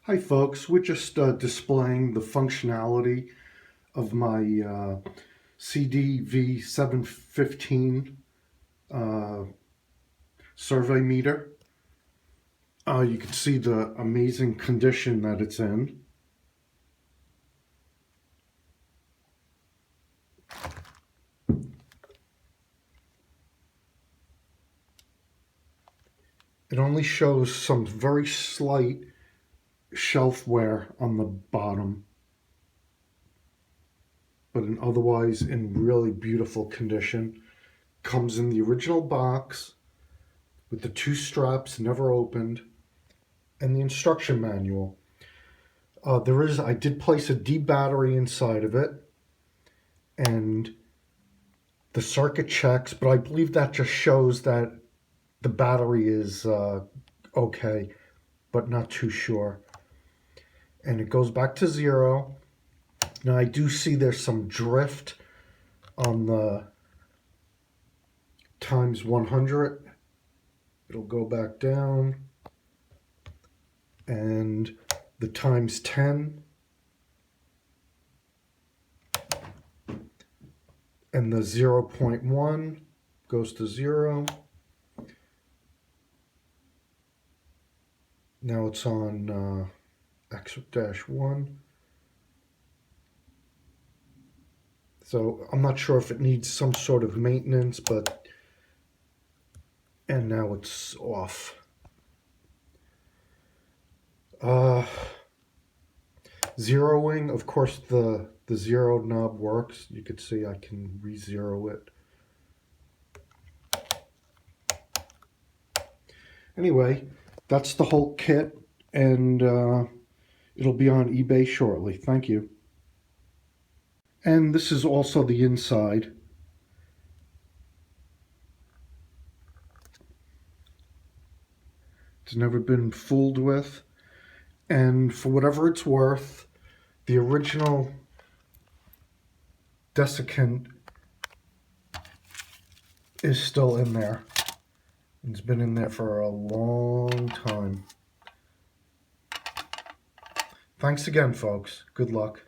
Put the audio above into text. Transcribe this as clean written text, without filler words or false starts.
Hi folks, we're just displaying the functionality of my CD V-715 survey meter. You can see the amazing condition that it's in. It only shows some very slight shelf wear on the bottom, but otherwise in really beautiful condition. Comes in the original box with the two straps never opened and the instruction manual. I did place a D battery inside of it, and the circuit checks, but I believe that just shows that the battery is okay, but not too sure. And it goes back to 0. Now I do see there's some drift on the times 100. It'll go back down, and the times 10. And the 0.1 goes to 0. Now it's on X-1. So I'm not sure if it needs some sort of maintenance, and now it's off. Zeroing, of course, the zero knob works. You could see I can re-zero it. Anyway, that's the whole kit, and it'll be on eBay shortly. Thank you. And this is also the inside. It's never been fooled with. And for whatever it's worth, the original desiccant is still in there. It's been in there for a long time. Thanks again, folks. Good luck.